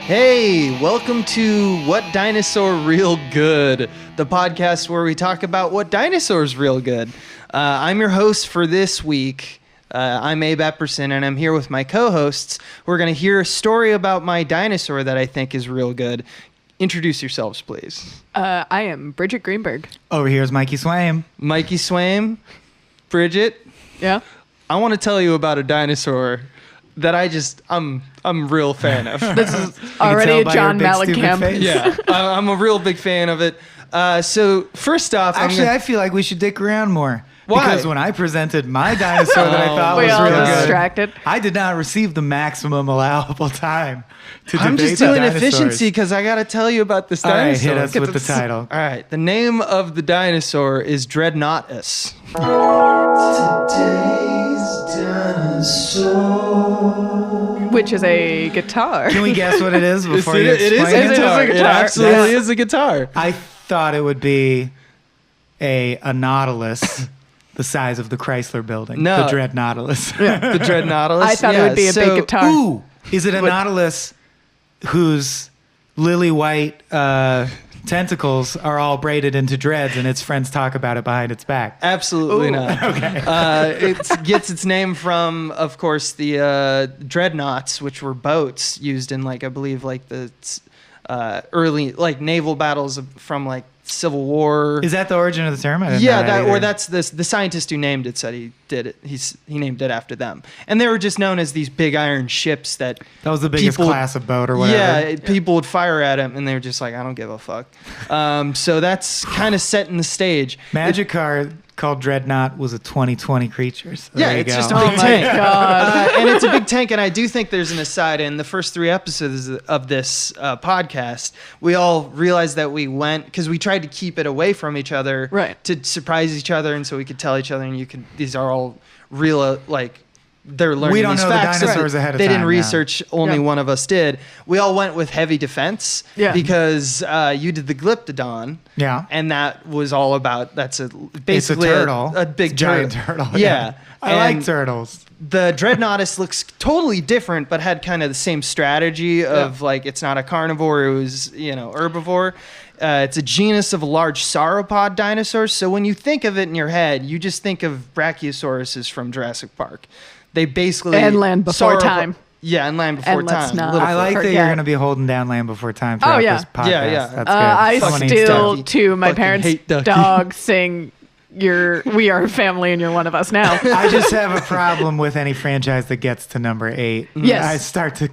Hey, welcome to What Dinosaur Real Good, the podcast where we talk about what dinosaurs real good. I'm your host for this week. I'm Abe Epperson, and I'm here with my co-hosts. We're going to hear a story about my dinosaur that I think is real good. Introduce yourselves, please. I am Bridgett Greenberg. Over here is Mikey Swaim. Mikey Swaim, Bridgett. Yeah. I want to tell you about a dinosaur that I'm a real fan of. This is already a John Mellencamp. Yeah, I'm a real big fan of it. So first off, I feel like we should dick around more. Why? Because when I presented my dinosaur that I thought we was all real got good, distracted. I did not receive the maximum allowable time to debate I'm just doing dinosaurs. efficiency because I got to tell you about this All right, dinosaur. hit us with the title. All right, the name of the dinosaur is Dreadnoughtus. Today's dinosaur. Which is a guitar. Can we guess what it is before you It is explain a guitar. It is a It guitar. absolutely is a guitar. I thought it would be a Nautilus the size of the Chrysler building. No. The Dreadnoughtus. The Dreadnoughtus. I thought it would be a big guitar. Ooh, is it a Nautilus whose lily white tentacles are all braided into dreads and its friends talk about it behind its back? Absolutely Ooh, not. okay. It gets its name from, of course, the dreadnoughts, which were boats used in, I believe, the early, naval battles from, Civil War. Is that the origin of the term? I didn't know that either. That's the scientist who named it said he did it. He named it after them, and they were just known as these big iron ships that was the biggest class of boat or whatever. Yeah, people would fire at them, and they were just like, I don't give a fuck. So that's kind of setting the stage. Magic card called Dreadnought was a 2020 creature. So Yeah, there you it's go. just a big Oh tank. my God. And it's a big tank, and I do think there's an aside. In the first 3 episodes of this podcast, we all realized that we went, because we tried to keep it away from each other, Right. to surprise each other, and so we could tell each other, and these are all real, they're learning We don't these know the facts. dinosaurs ahead of They time, didn't yeah. research, only Yeah. one of us did. We all went with heavy defense, Yeah. because you did the Glyptodon. Yeah. And that was all about, basically It's a turtle. a big It's a giant turtle. Yeah. I like And turtles. the Dreadnoughtus looks totally different, but had kind of the same strategy of it's not a carnivore, it was, herbivore. It's a genus of large sauropod dinosaurs. So when you think of it in your head, you just think of Brachiosauruses from Jurassic Park. They basically... And Land Before Time. Yeah, and Land Before And let's Time. not Little- I like that forget. you're going to be holding down Land Before Time throughout yeah. this podcast. Yeah, yeah. That's good. I Someone needs still, to- to my Fucking parents' hate Ducky. dog, sing, we are a family and you're one of us now. I just have a problem with any franchise that gets to number 8. Yes. I start to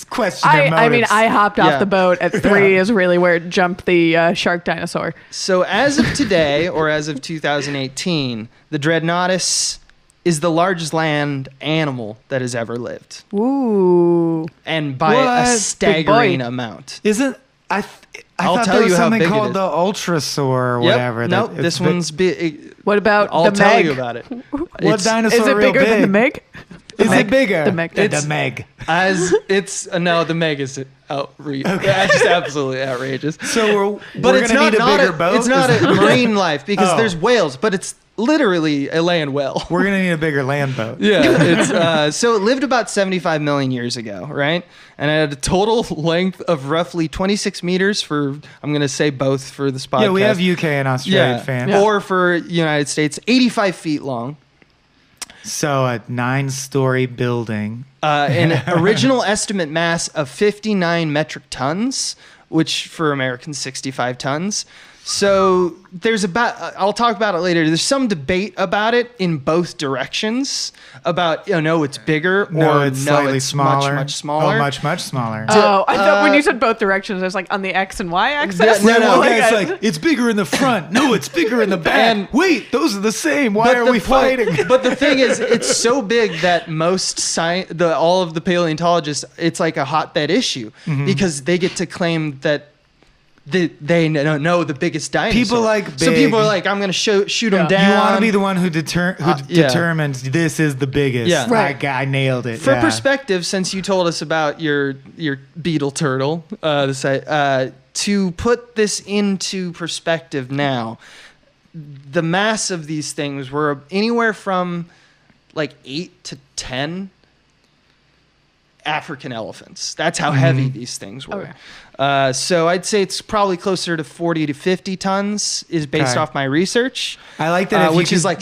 question their motives. I mean, I hopped off Yeah. the boat at 3 is really where it jumped the shark dinosaur. So as of today, or as of 2018, the Dreadnoughtus is the largest land animal that has ever lived. Ooh. And by What? a Big staggering boy. amount. Isn't I I'll thought tell there was you how something big it called is. the Ultrasaur or whatever. Yep. Nope, that- this it's big- one's big. What about I'll the tell Meg? you about it. What It's- dinosaur Is it real bigger big? than the Meg? Is Meg. it bigger? The Meg. The Meg. As it's no, the Meg is outrageous. That's just absolutely outrageous. So But we're it's gonna not, need a not bigger boat. It's not Is a that- marine life because Oh. there's whales, but it's literally a land whale. We're gonna need a bigger land boat. Yeah, it's so it lived about 75 million years ago, right? And it had a total length of roughly 26 meters for, I'm going to say both for this podcast. Yeah, we have UK and Australian yeah. fans. Or for United States, 85 feet long. So a 9-story building. An original estimate mass of 59 metric tons, which for Americans, 65 tons. So there's I'll talk about it later. There's some debate about it in both directions about, no, it's bigger or No, it's slightly it's smaller. much smaller. Oh, much smaller. Oh, I thought when you said both directions, I was like on the X and Y axis. Yeah, no, Okay, Like, it's like, it's bigger in the front. No, it's bigger in the back. And- Wait, those are the same. Why are the we point- fighting? But the thing is, it's so big that most all of the paleontologists, it's like a hotbed issue because they get to claim that they know the biggest dinosaur. People like so big. people are like, I'm gonna shoot them Yeah. down. You want to be the one who, yeah. determines this is the biggest. Yeah. Right. I nailed it. For yeah. perspective, since you told us about your beetle turtle, to put this into perspective now, the mass of these things were anywhere from like 8 to 10 African elephants. That's how heavy these things were. Okay. So I'd say it's probably closer to 40 to 50 tons is based Okay. off my research. I like that. Which is like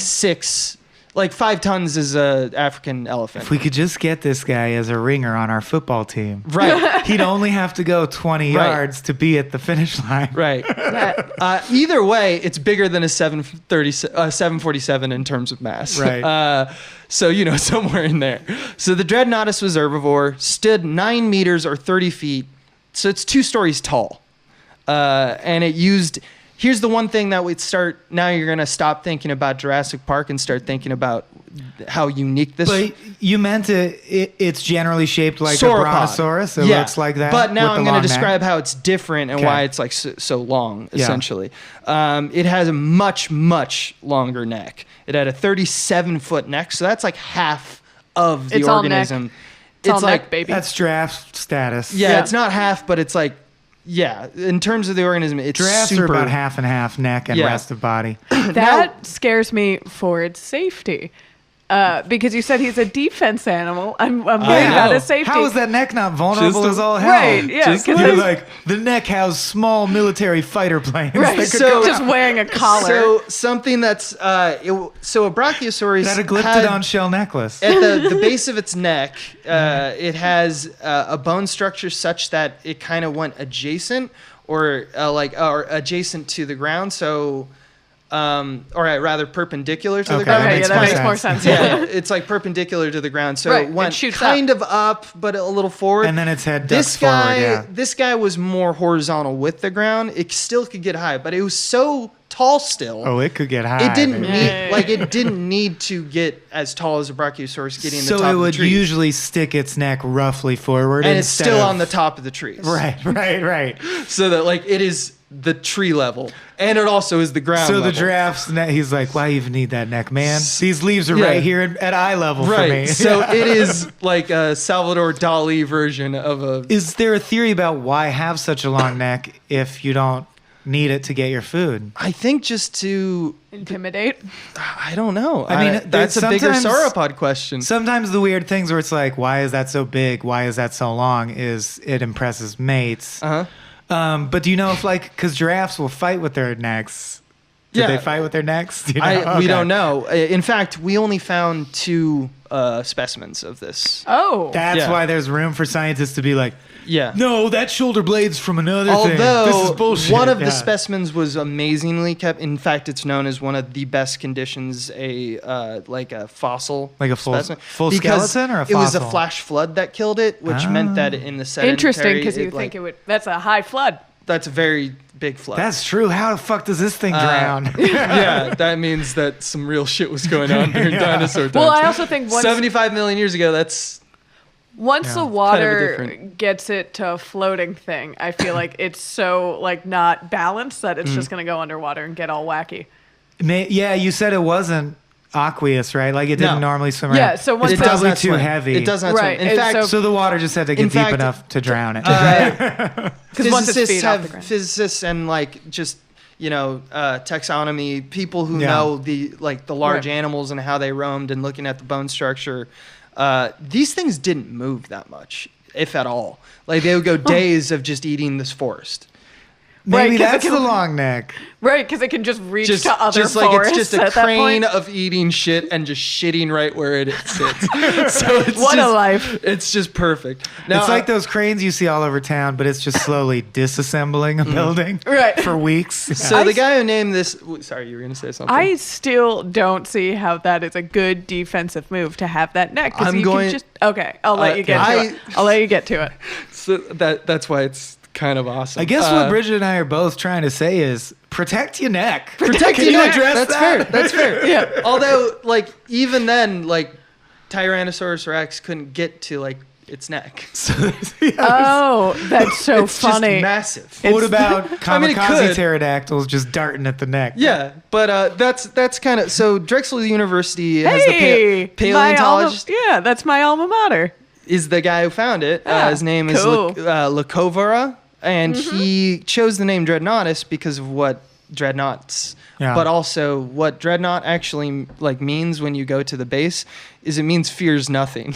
5 tons is a African elephant. If we could just get this guy as a ringer on our football team, Right. he'd only have to go 20 Right. yards to be at the finish line. Right. Either way, it's bigger than a 747 in terms of mass. Right. So, somewhere in there. So the Dreadnoughtus was herbivore, stood 9 meters or 30 feet. So it's 2 stories tall. And it used... Here's the one thing that we'd start... Now you're going to stop thinking about Jurassic Park and start thinking about how unique this... But you meant it's generally shaped like Sauropod. a brontosaurus. It looks like that. But now with I'm the going long to describe neck. how it's different and Okay. why it's like so long, Yeah. essentially. It has a much, much longer neck. It had a 37-foot neck, so that's like half of the It's all organism. neck. It's all like neck, baby. That's giraffe status. Yeah, it's not half, but it's like in terms of the organism, it's Giraffes super. are about half and half, neck and Yeah. rest of body. That scares me for its safety. Because you said he's a defense animal. I'm worried about his safety. How is that neck not vulnerable Just as all hell? Right, yeah, Just 'cause you're it's- like, the neck has small military fighter planes. Right, that could so- go just out. wearing a collar. So something that's so a Brachiosaurus It had a had- glyptodon shell necklace. at the base of its neck, it has a bone structure such that it kind of went adjacent or adjacent to the ground. So, or rather perpendicular to the Okay, ground. that okay, makes yeah, that more makes more sense. sense. Yeah, it's like perpendicular to the ground. So Right, it it went shoots kind of up, but a little forward. And then its head this ducks forward, guy, yeah. this guy was more horizontal with the ground. It still could get high, but it was so tall still. Oh, it could get high. It didn't baby. need it didn't need to get as tall as a Brachiosaurus getting in the So top it of the would tree. usually stick its neck roughly forward. And it's instead still of- on the top of the trees. Right. So that it is the tree level. And it also is the ground So level. the giraffe's neck, he's like, why even need that neck, man? These leaves are Yeah. right here at eye level for me. Right. So it is like a Salvador Dali version of a... Is there a theory about why have such a long neck if you don't need it to get your food? I think just to... Intimidate. Uh-huh. I don't know. I mean, that's a bigger sometimes- sauropod question. Sometimes the weird things where it's like, why is that so big? Why is that so long? Is it impresses mates. Uh-huh. But do you know if because giraffes will fight with their necks. Did Yeah. they fight with their necks? Do you know? We Okay. don't know. In fact, we only found 2 specimens of this. Oh. That's Yeah. why there's room for scientists to be like, Yeah. no, that shoulder blade's from another thing. This Although is bullshit. one of Yeah. the specimens was amazingly kept. In fact, it's known as one of the best conditions. A fossil, Like a full specimen. skeleton or a It was a fossil? flash flood that killed it, which meant that in the sedentary, Interesting, because you it, think it would. That's a high flood. that's a very big flood. That's true. How the fuck does this thing drown? Yeah, that means that some real shit was going on during dinosaur times. Well, I also think once 75 million years ago, that's Once Yeah. the Kind of a water different- gets it to a floating thing, I feel like it's so not balanced that it's just gonna go underwater and get all wacky. Yeah, you said it wasn't aqueous, right? Like it didn't No. normally swim around. Yeah, so once it's the- probably not too swim. heavy. It does not Right, swim. In and fact, So the water just had to get In deep fact, enough to drown it. Because once its physicists feet off the have ground. physicists and just taxonomy people who Yeah. know the large Right. animals and how they roamed and looking at the bone structure. These things didn't move that much, if at all. Like they would go days of just eating this forest. Maybe Right, 'cause it that's can- the long neck. Right, because it can just reach Just to other like forests it's just a at that crane point. of eating shit and just shitting right where it sits. So it's What a just, life. It's just perfect. Now, It's like those cranes you see all over town, but it's just slowly disassembling a building Right. for weeks. so the guy who named this. Sorry, you were gonna say something. I still don't see how that is a good defensive move to have that neck. 'cause I'm you going- can just okay. I'll let you get to I- it. I'll let you get to it. So that's why it's kind of awesome. I guess what Bridgett and I are both trying to say is protect your neck. protect Can your you neck. address That's that? fair. That's fair. Yeah. Although, even then, Tyrannosaurus Rex couldn't get to its neck. Oh, that's so It's funny. just massive. What about I mean, it kamikaze could. pterodactyls just darting at the neck? Yeah, but that's kind of so. Drexel University has Hey, the paleontologist yeah, that's my alma mater. is the guy who found it. Ah, His name is cool. Lacovara, and he chose the name Dreadnoughtus because of what dreadnoughts Yeah. But also, what dreadnought actually like means when you go to the base is it means fears nothing.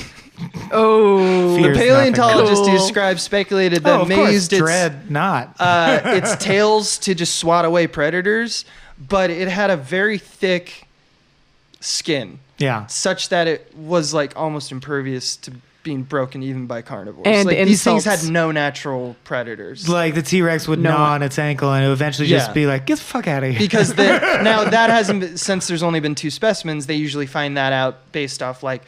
Oh, The Fears paleontologist nothing. who described speculated that of may course, used its Dreadnought. its tails to just swat away predators, but it had a very thick skin, Yeah. such that it was like almost impervious to being broken even by carnivores. And like these things insults. had no natural predators. Like the T-Rex would No gnaw one- on its ankle and it would eventually Yeah. just be like, get the fuck out of here. Because now that hasn't been, since there's only been 2 specimens, they usually find that out based off like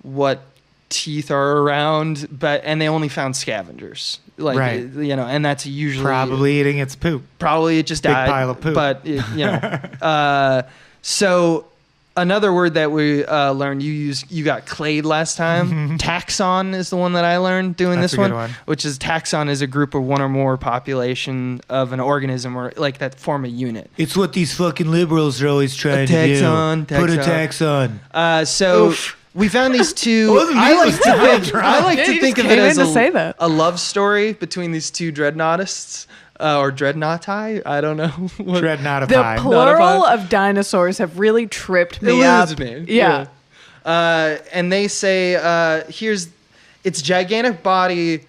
what teeth are around, and they only found scavengers, like Right. and that's usually Probably eating its poop. probably it just Big died, pile of poop. but so another word that we learned, you got clayed last time. Taxon is the one that I learned doing That's this a good one, one. which is taxon is a group of one or more population of an organism or like that form a unit. It's what these fucking liberals are always trying taxon, to do. Put a taxon. tax on. So Oof. we found these two. Wasn't me, I it like was to Donald think, Trump. I like Yeah, to you think just of it came as in to say that. a love story between these two dreadnoughtists or dreadnoughti. I don't know. What- Dreadnought of The pie. plural of dinosaurs have really tripped me Eludes up. me. Yeah. And they say, here's its gigantic body.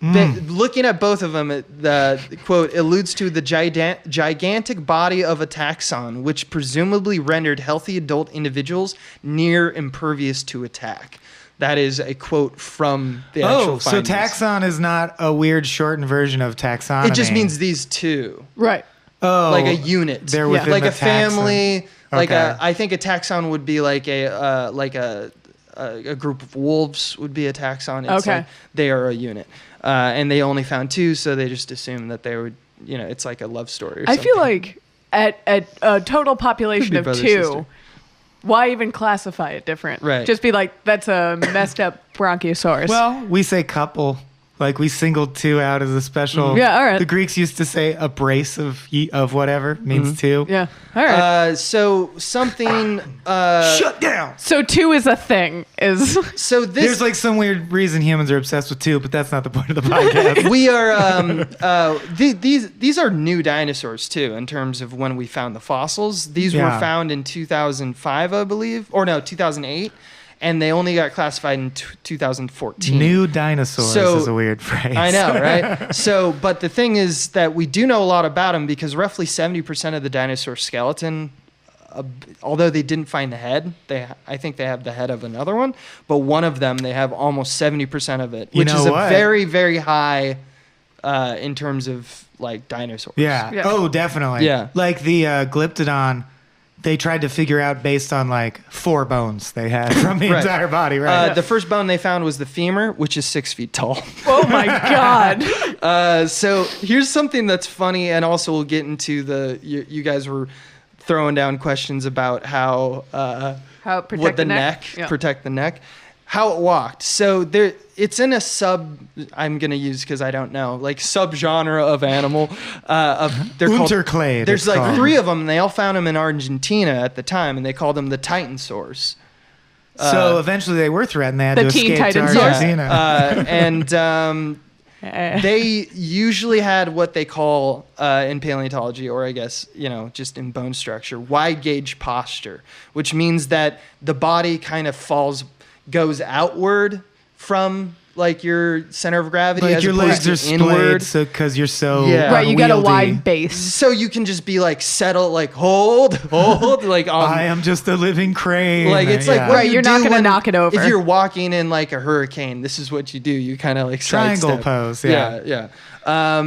Looking at both of them, the quote alludes to the gigantic body of a taxon, which presumably rendered healthy adult individuals near impervious to attack. That is a quote from the actual Oh, so findings. taxon is not a weird shortened version of taxonomy. It just means these two, Right. oh, like a unit. They're within like the a family. taxon. Like Okay. I think a taxon would be like a group of wolves would be a taxon. It's Okay. like they are a unit, and they only found 2, so they just assumed that they would. It's like a love story. Or I feel something. like at a total population Could be of brother, 2, sister. why even classify it different? Right. Just be like, that's a messed up Bronchiosaurus. Well, we say couple. Like we singled 2 out as a special. Yeah, all right. The Greeks used to say a brace of whatever means 2. yeah. All right. So something. Shut down. So 2 is a thing. So this. There's like some weird reason humans are obsessed with 2, but that's not the point of the podcast. We are these are new dinosaurs too in terms of when we found the fossils. These were Yeah. found in 2005, I believe, or no, 2008, and they only got classified in 2014. New dinosaurs So- is a weird phrase. I know, right? So, but the thing is that we do know a lot about them because roughly 70% of the dinosaur skeleton, although they didn't find the head, I think they have the head of another one, but one of them, they have almost 70% of it, You which know is a what? very, very high in terms of like dinosaurs. Yeah. Yeah. Oh, definitely. Yeah. Like the Glyptodon, they tried to figure out based on like 4 bones they had from the Right. entire body, right? The first bone they found was the femur, which is 6 feet tall. Oh my God. So here's something that's funny, and also we'll get into you guys were throwing down questions about how How it protect what the the neck? Yeah. protect the neck, how it walked. So it's in a I'm gonna use because I don't know, like subgenre of animal. They're called Unterclade. There's it's like called. 3 of them. And they all found them in Argentina at the time, and they called them the Titansaurs. So eventually they were threatened. They had The to Teen escape to Titans. Argentina. And Eh. they usually had what they call in paleontology, or I guess just in bone structure, wide gauge posture, which means that the body kind of goes outward from like your center of gravity, Like as your opposed legs to are inward. splayed because you're so Yeah. Right, you got a unwieldy. wide base. So you can just be like settle, like hold, like I am just a living crane. like it's like Yeah. what Right, you you're not do gonna when- knock it over. If you're walking in like a hurricane, this is what you do. You kind of like Triangle sidestep. pose, yeah.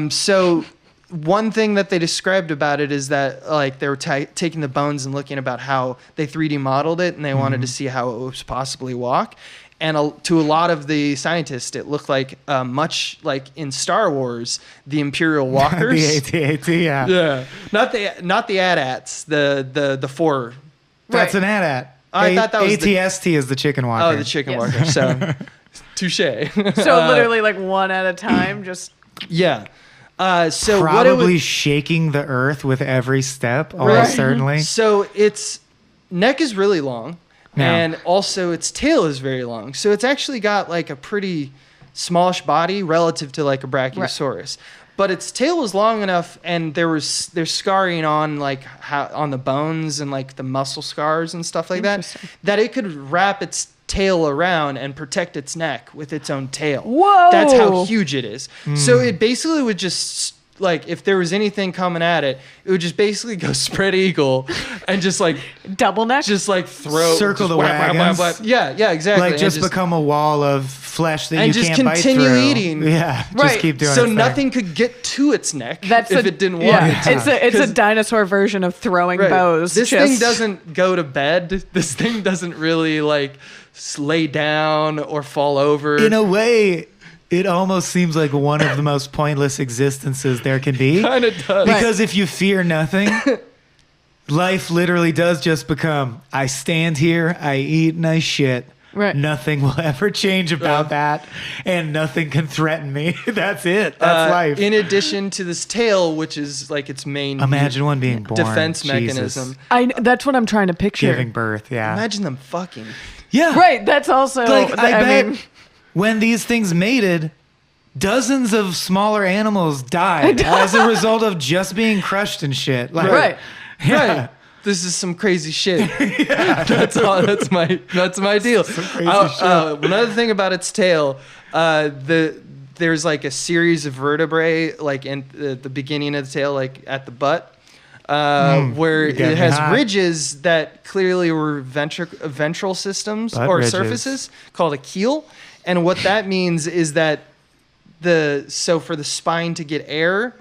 So one thing that they described about it is that like they were taking the bones and looking about how they 3D modeled it, and they wanted to see how it was possibly walk. And to a lot of the scientists, it looked like much like in Star Wars, the Imperial Walkers. the AT-AT, yeah. Yeah, not the AT-ATs, the 4. That's Right. an AT-AT. I thought that was the- ATST is the chicken walker. Oh, the chicken Yes. walker. So, touche. So literally like one at a time, just Yeah. So what Probably it would, shaking the earth with every step, almost Right. certainly. so its neck is really long, Yeah. and also its tail is very long. So it's actually got like a pretty smallish body relative to like a Brachiosaurus. but its tail was long enough, and there's scarring on like on the bones and like the muscle scars and stuff like that it could wrap its tail around and protect its neck with its own tail. Whoa! That's how huge it is. So it basically would just, like, if there was anything coming at it, it would just basically go spread eagle and just like double neck, just like throw, circle just the wagons. Yeah, exactly. Like just become a wall of flesh that you can't bite through. And just continue eating. Yeah, right. Just keep doing it. So nothing could get to its neck if it didn't want it to. It's a dinosaur version of throwing bows. This thing doesn't go to bed. This thing doesn't really like lay down or fall over. In a way, it almost seems like one of the most pointless existences there can be. Kind of does. Because if you fear nothing, life literally does just become, I stand here, I eat, and I shit. Right. Nothing will ever change about that, and nothing can threaten me. That's it. That's life. In addition to this tail, which is like its main Imagine one being born. defense Jesus. mechanism. That's what I'm trying to picture. Giving birth, yeah. Imagine them fucking. Yeah. Right. That's also. Like, I bet mean, when these things mated, dozens of smaller animals died as a result of just being crushed and shit. Like, right. Yeah. Right. This is some crazy shit. That's all. That's my deal. Another thing about its tail, there's like a series of vertebrae, like in the beginning of the tail, like at the butt, where it has ridges that clearly were ventral systems butt or ridges. surfaces called a keel, and what that means is that for the spine to get air,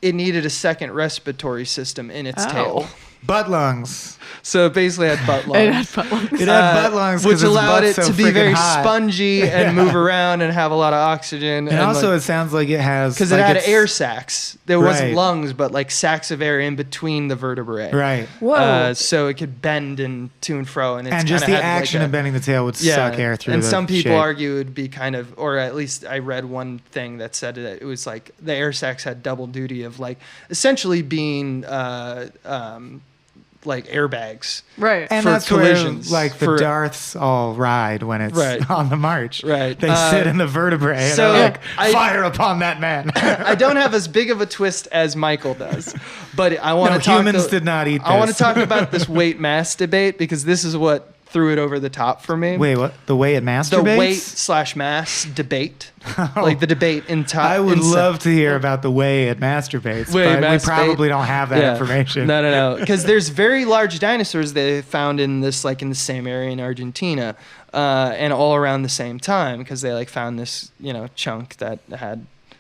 it needed a second respiratory system in its tail. Butt lungs. So it basically had butt lungs. It had butt lungs. It had butt lungs, which allowed it so to be very hot. spongy and move around and have a lot of oxygen. And also, it sounds like it has because like it had it's- air sacs. There wasn't Right. lungs, but like sacs of air in between the vertebrae. Right. Whoa. So it could bend and to and fro, and it's And just kinda the had action like of bending the tail would suck air through. And the some people shape. argue it would be kind of, or at least I read one thing that said that it was like the air sacs had double duty of like essentially being like airbags. Right. And for that's collisions, where, like, the for- Darths all ride when it's Right. on the march. Right. They sit in the vertebrae and so are like, I- fire upon that man. I don't have as big of a twist as Michael does, but I want to talk. Humans did not eat this. I want to talk about this weight mass debate because this is what threw it over the top for me. Wait, what? The way it masturbates? The weight/mass debate, like the debate in top. I would love to hear about the way it masturbates, but we probably don't have that information. No, because there's very large dinosaurs they found in the same area in Argentina, and all around the same time because they like found this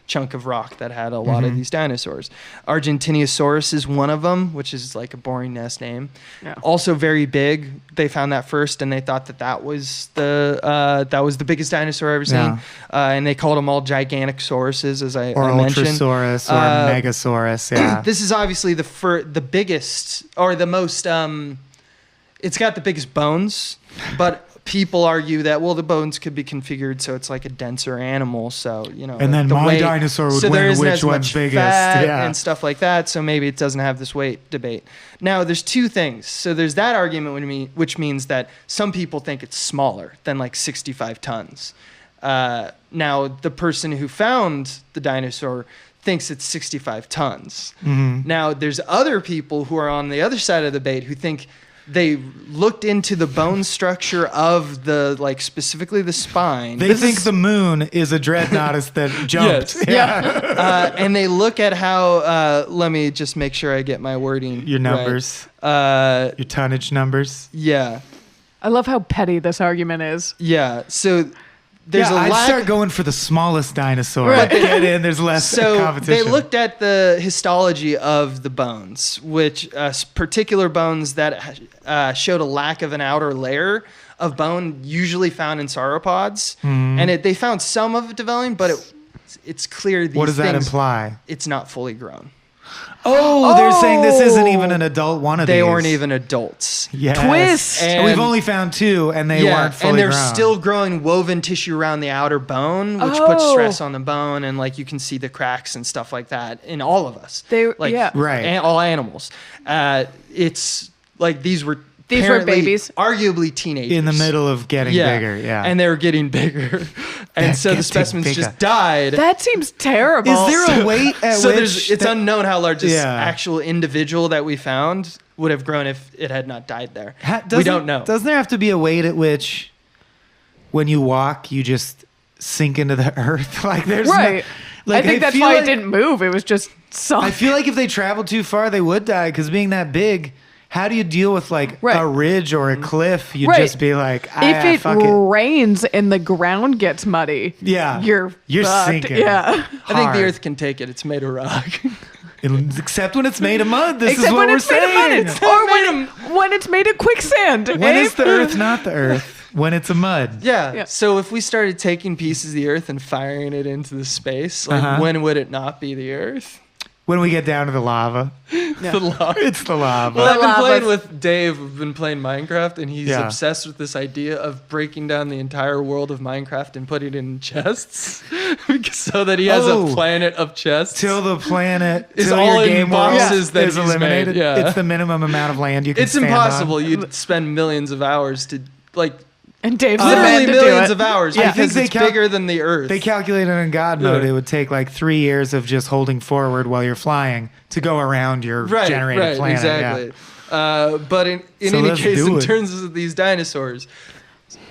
chunk of rock that had a lot of these dinosaurs. Argentinosaurus is one of them, which is like a boring ass name. Yeah. Also very big. They found that first, and they thought that was the biggest dinosaur ever seen. Yeah. And they called them all Gigantosaurus, as I Or mentioned. Ultrasaurus or Megasaurus, yeah. This is obviously the biggest or the most. It's got the biggest bones, but people argue that the bones could be configured so it's like a denser animal. So And then my dinosaur would win which one's biggest, and stuff like that. So maybe it doesn't have this weight debate. Now there's two things. So there's that argument which means that some people think it's smaller than like 65 tons. Now the person who found the dinosaur thinks it's 65 tons. Mm-hmm. Now there's other people who are on the other side of the debate who think they looked into the bone structure of specifically the spine. They think the moon is a Dreadnoughtus that jumped. Yes. Yeah. And they look at how, let me just make sure I get my wording Your numbers. Right. Your tonnage numbers. Yeah. I love how petty this argument is. Yeah. So there's I'd lack. start going for the smallest dinosaur. Right. Get in, there's less So competition. they looked at the histology of the bones, which particular bones that showed a lack of an outer layer of bone, usually found in sauropods, and they found some of it developing, but it's clear these What does that things, imply? It's not fully grown. Oh, they're saying this isn't even an adult one of these. They weren't even adults. Yes. Twist! And we've only found two, and they weren't fully and they're grown. still growing woven tissue around the outer bone, which puts stress on the bone, and you can see the cracks and stuff like that in all of us. Right. And all animals. It's like these were These were apparently babies? arguably teenagers. In the middle of getting bigger, yeah. And they were getting bigger. And so the specimens just died. That seems terrible. Is there a weight at So which... it's unknown how large this Yeah. actual individual that we found would have grown if it had not died there. We don't know. Doesn't there have to be a weight at which when you walk, you just sink into the earth? Like there's right. Like, I think that's feel why like- it didn't move. It was just sunk. I feel like if they traveled too far, they would die because being that big, how do you deal with like Right. a ridge or a cliff? You'd Right. just be like, if it fuck it. rains and the ground gets muddy, Yeah. you're fucked. sinking. Yeah. I think Hard. the Earth can take it. It's made of rock. Except when it's made of mud. This Except is what when we're it's made of saying. mud. Or when it's made of quicksand. When is the Abe? earth not the earth? When it's a mud. Yeah. So if we started taking pieces of the Earth and firing it into the space, like when would it not be the Earth? When we get down to the lava. The lava. It's the lava. Well, I've been lava. playing with Dave. We've been playing Minecraft, and he's Yeah. obsessed with this idea of breaking down the entire world of Minecraft and putting it in chests, so that he has a planet of chests. Till the planet Is till all your in game boxes world that is he's eliminated. made, yeah. It's the minimum amount of land you can It's stand impossible. on. You'd spend millions of hours to And Dave's the man literally to do millions it. of hours Yeah. I because think it's they bigger than the Earth. They calculated in God mode Yeah. it would take like 3 years of just holding forward while you're flying to go around your generated planet. Exactly. But in So any let's case, do in it. terms of these dinosaurs,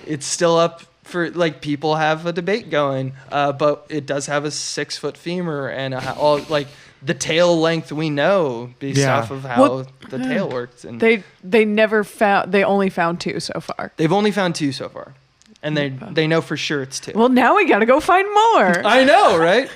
it's still up for like people have a debate going. But it does have a 6-foot femur and all like the tail length we know based Yeah. off of how the tail works. And They never found. They only found 2 so far. they've only found 2 so far, and they know for sure it's 2. Well, now we got to go find more. I know, right?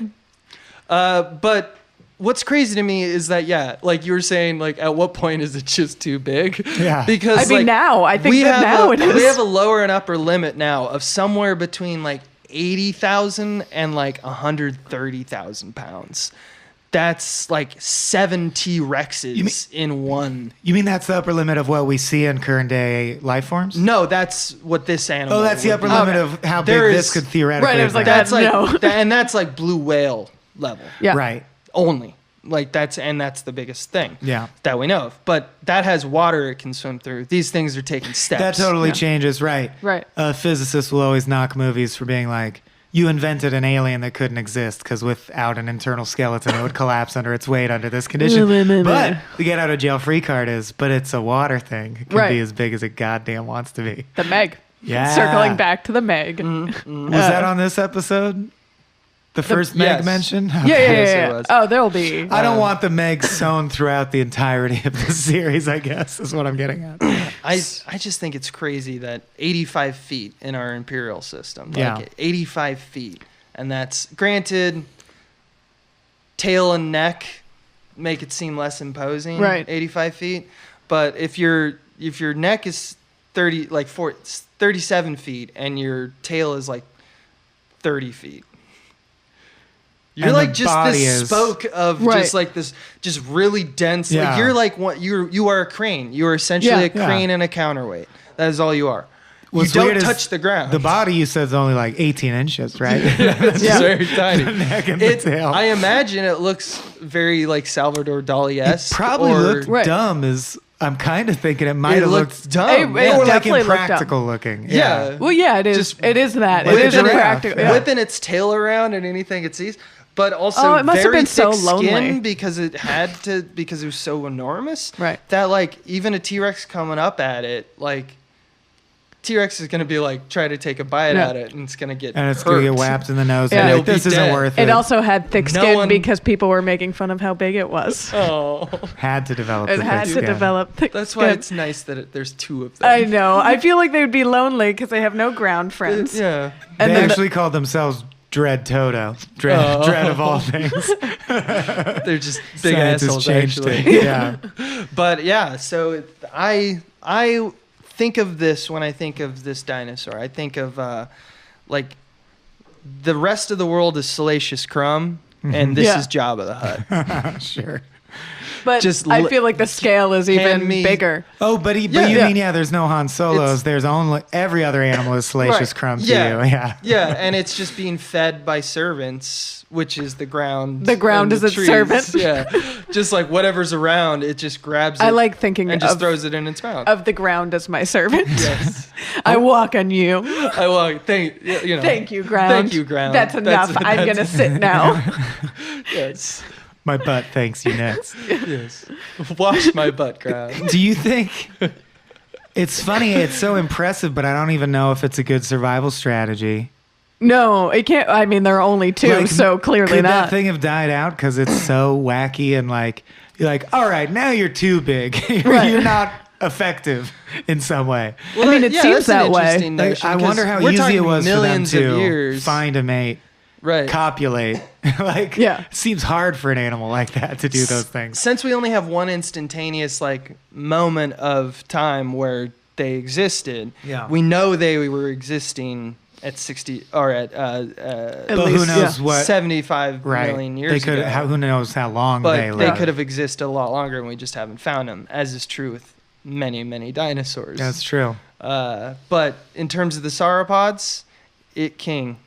But what's crazy to me is that, like you were saying, like at what point is it just too big? Yeah. Because I mean, like, now I think that now it is. we have a lower and upper limit now of somewhere between like 80,000 and like 130,000 pounds. That's like 7 T-Rexes in one. You mean that's the upper limit of what we see in current day life forms? No, that's what this animal. Oh, that's the would upper be. limit of how There big is- this could theoretically Right, it was like be. That's like, No. and that's like blue whale level. Yeah. Right. Only. Like that's the biggest thing. Yeah. That we know of. But that has water it can swim through. These things are taking steps. That totally changes, right? Right. Physicists will always knock movies for being like, you invented an alien that couldn't exist because without an internal skeleton, it would collapse under its weight under this condition. But the get out of jail free card is, but it's a water thing. It can Right. be as big as it goddamn wants to be. The Meg. Yeah. Circling back to the Meg. Was that on this episode? The first Meg yes. mention? Yeah, Okay. yeah, Yes, it yeah. was. Oh, there'll be. I don't want the Meg sewn throughout the entirety of the series, I guess, is what I'm getting at. I just think it's crazy that 85 feet in our imperial system. Yeah. Like 85 feet. And that's granted tail and neck make it seem less imposing. Right. 85 feet. But if your neck is 37 feet and your tail is like 30 feet. You're And like the just body this is- spoke of Right. just like this, just really dense. Yeah. Like you're like what you are a crane. You are essentially Yeah. a crane and a counterweight. That is all you are. What's you don't weird is touch the ground. The body you said is only like 18 inches, right? It's Yeah. very tiny. neck and the tail. I imagine it looks very like Salvador Dali-esque. It probably or, looked Right. dumb. I'm kind of thinking it might It have looked looked dumb. It yeah. or like definitely looked dumb. impractical looking. Yeah. Well, yeah, it is. Just It is that. like It a is giraffe, impractical. yeah. Yeah. whipping its tail around and anything it sees. But also Oh, it must have very been so thick lonely. skin because it had to because it was so enormous. Right. That like even a T-Rex coming up at it, like T-Rex is gonna be like try to take a bite Yeah. at it and it's gonna get And it's going to hurt. get whapped in the nose. Yeah. And It'll like, this be isn't dead. worth it. It also had thick No skin one- because people were making fun of how big it was. Oh, had to develop It the had thick to skin. develop thick that's skin. why it's nice that there's 2 of them. I know. I feel like they would be lonely because they have no ground friends. Yeah. They And then actually called themselves Dread Toto. Dread, Oh. dread of all things. They're just big Science has assholes changed actually. it. Yeah. But yeah, so I think of this when I think of this dinosaur. I think of like the rest of the world is Salacious Crumb, and this Yeah. is Jabba the Hutt. Sure. But I feel like the scale is even bigger. Oh, but you mean there's no Han Solos. There's only every other animal is Salacious Crumb to you. Yeah. Yeah, and it's just being fed by servants, which is the ground. The ground is its servant. Yeah. Just like whatever's around, it just grabs it. I like thinking and just throws it in its mouth. Of the ground as my servant. Yes. I walk on you. I walk. Thank you, ground. Thank you, ground. That's enough. I'm going to sit now. Yes. My butt thanks you next. Yes. Wash my butt, ground. Do you think... It's funny. It's so impressive, but I don't even know if it's a good survival strategy. No, it can't. I mean, there are only two, so clearly could not. That thing have died out because it's so wacky and like, you're like, all right, now you're too big. You're not effective in some way. Well, I mean, it seems that way. Like, I wonder how easy it was for them to find a mate. Right. Copulate. It seems hard for an animal like that to do those things. Since we only have one instantaneous moment of time where they existed, we know they were existing at 60 or at least, who knows what 75 million years ago. Who knows how long but they lived. They could have existed a lot longer and we just haven't found them, as is true with many, many dinosaurs. That's true. But in terms of the sauropods, it king.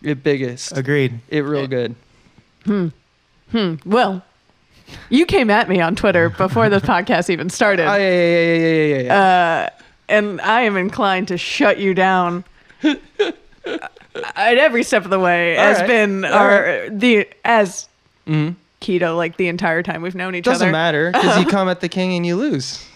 It biggest. Agreed. It real good. Well, you came at me on Twitter before the podcast even started. Oh, yeah. And I am inclined to shut you down at every step of the way. Keto, like the entire time we've known each other. Doesn't matter, because you come at the king and you lose.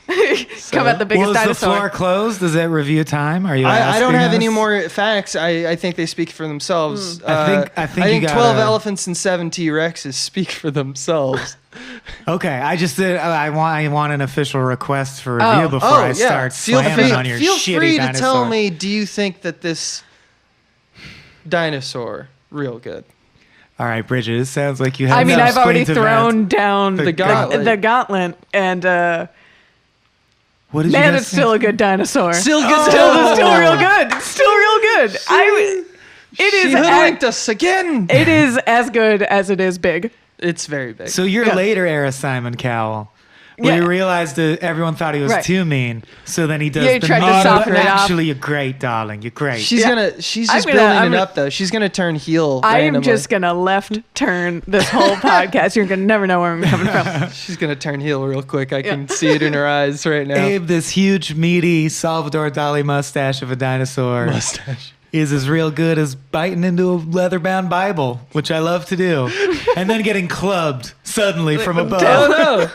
Come at the biggest dinosaur. Is the floor closed? Is it review time? Are you? I don't have any more facts. I think they speak for themselves. I think 12 elephants and 7 T-Rexes speak for themselves. Okay, I just did. I want an official request for review before I start slamming on your shitty dinosaur. Feel free to tell me. Do you think that this dinosaur real good? All right, Bridgett. It sounds like you have. I mean, I've already thrown down the gauntlet, and what did man, you it's still a good dinosaur. Still good. Still real good. Still real good. She hoodwinked us again. It is as good as it is big. It's very big. So you're later era Simon Cowell. Where he realized that everyone thought he was too mean, so then he does actually you're great, darling. You're great. She's just building it up though. She's gonna turn heel. I am just gonna left turn this whole podcast. You're gonna never know where I'm coming from. She's gonna turn heel real quick. I can see it in her eyes right now. Abe, this huge, meaty Salvador Dali mustache of a dinosaur. Is as real good as biting into a leather-bound Bible, which I love to do, and then getting clubbed suddenly from above. Oh no.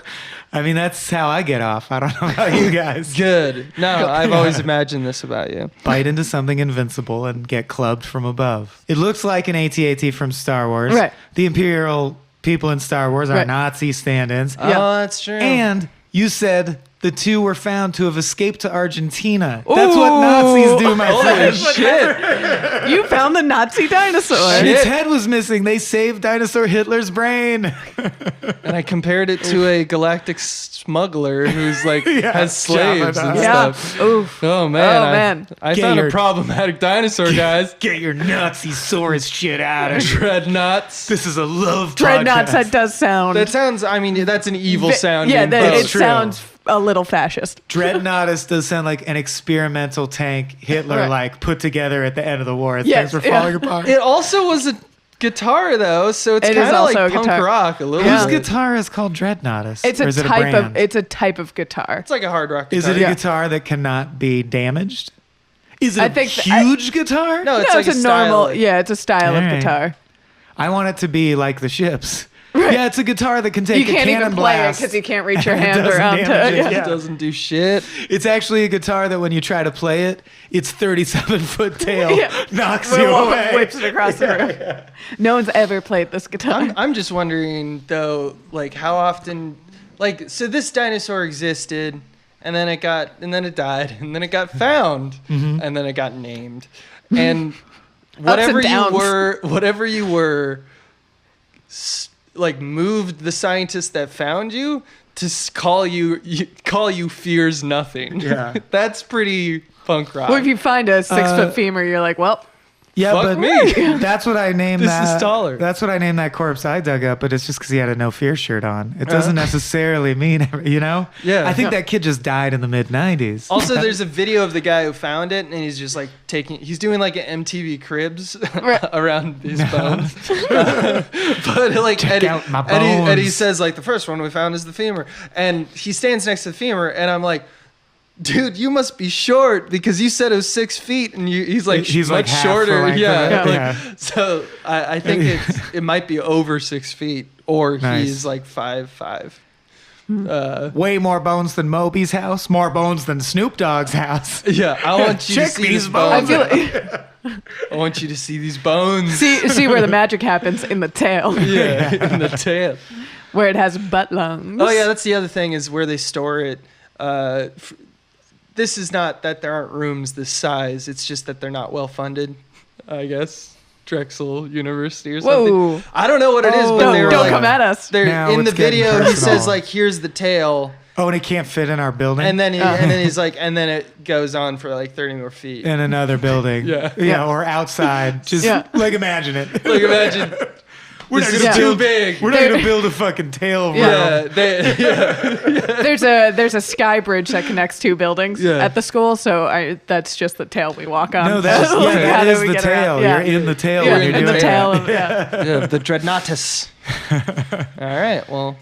I mean, that's how I get off. I don't know about you guys. Good. No, I've always imagined this about you. Bite into something invincible and get clubbed from above. It looks like an AT-AT from Star Wars. Right. The Imperial people in Star Wars are Nazi stand-ins. Oh, that's true. And you said the two were found to have escaped to Argentina. That's what Nazis do, my friend. Shit. You found the Nazi dinosaur. And its head was missing. They saved dinosaur Hitler's brain. And I compared it to a galactic smuggler who's has slaves and stuff. Oof. Oh man. I found a problematic dinosaur, guys. Get your Nazi-saurus shit out of here. Dreadnoughts. This is a love Dreadnoughts, podcast. that does sound. That sounds, I mean, that's an evil sound. Yeah, it sounds a little fascist. Dreadnoughtus does sound like an experimental tank Hitler put together at the end of the war. Yes, things were falling apart. It also was a guitar though, so it's kind of like punk rock a little bit. Whose guitar is called Dreadnoughtus? It's a type of guitar. It's like a hard rock guitar. Is it a guitar that cannot be damaged? Is it a huge guitar? No, it's like a normal. Yeah, it's a style of guitar. I want it to be like the ships. Right. Yeah, it's a guitar that can take a cannon blast. You can't even play it because you can't reach your hand around it. It doesn't do shit. It's actually a guitar that when you try to play it, its 37-foot tail knocks you away. Whips it across the room. Yeah. No one's ever played this guitar. I'm just wondering, though, how often... so this dinosaur existed, and then it died, and then it got found, and then it got named. And whatever you were... moved the scientist that found you to call you fears nothing. Yeah. That's pretty punk rock. Or if you find a 6-foot femur, you're like, well, Yeah, Fuck but me. that's what I named This that. is taller. That's what I named that corpse I dug up, but it's just because he had a No Fear shirt on. It doesn't necessarily mean, you know? Yeah. I think that kid just died in the mid-90s. Also, there's a video of the guy who found it, and he's just like he's doing like an MTV Cribs around his bones. But like, Check out my bones. Eddie says like the first one we found is the femur, and he stands next to the femur, and I'm like, dude, you must be short because you said it was 6 feet, and he's like He's much like half shorter. the length of it. Like, so I think it might be over 6 feet, or Nice. he's like 5'5". Way more bones than Moby's house, more bones than Snoop Dogg's house. Yeah, I want you to Check see these these bones. bones. I feel like I want you to see these bones. see where the magic happens in the tail, Yeah, in the tail. where it has butt lungs. Oh yeah, that's the other thing is where they store it. This is not that there aren't rooms this size. It's just that they're not well funded, I guess. Drexel University or something. Whoa. I don't know what it is, but Don't like, come at us. They're Now in the it's getting video. He personal. says like, "Here's the tail," Oh, and it can't fit in our building? and then he's like, and then it goes on for like 30 more feet. in another building. Yeah. Or outside. Just like imagine it. Like imagine. We're This not is gonna too build- big. We're not going to build a fucking tail room. Yeah, There's a sky bridge that connects two buildings Yeah. at the school, so that's just the tail we walk on. No, that's Like, how that do is we the get tail. around? Yeah. You're in the tail Yeah, when you're in doing the it. tail. Yeah. the Dreadnoughtus. All right. Well,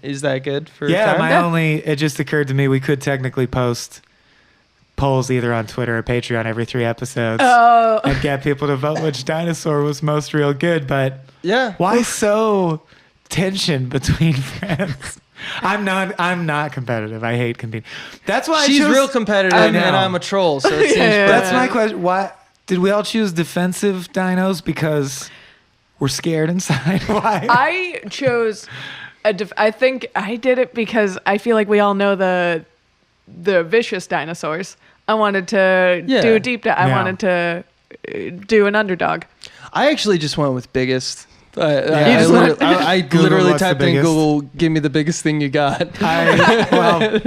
is that good for Yeah, time? it just occurred to me we could technically post polls either on Twitter or Patreon every 3 episodes Oh. and get people to vote which dinosaur was most real good, but Yeah. why so tension between friends? I'm not competitive. I hate competing. That's why She's I chose, real competitive, I and know. I'm a troll, so it seems Yeah. That's perfect. my question. Why did we all choose defensive dinos? Because we're scared inside. Why? I chose I think I did it because I feel like we all know the vicious dinosaurs. I wanted to do a deep dive. I Yeah. wanted to do an underdog. I actually just went with biggest. You I just literally what's the typed in biggest? Google, give me the biggest thing you got.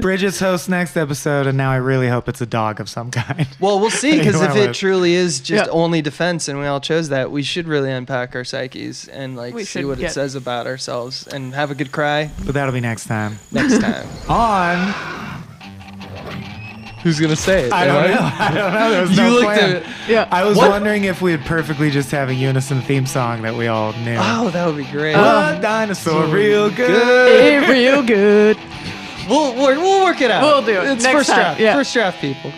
Bridget's hosts next episode, and now I really hope it's a dog of some kind. Well, we'll see, because You if went it with- truly is just Yeah. only defense and we all chose that, we should really unpack our psyches and like We see should what it get- says about ourselves and have a good cry But that'll be next time. next time. On, Who's going to say it? I don't know. There was You no looked plan. at Yeah. I was What? wondering if we'd perfectly just have a unison theme song that we all knew. Oh, that would be great. What dinosaur real good? Real good. We'll work it out. We'll do it It's next first time, draft. yeah. First draft, people.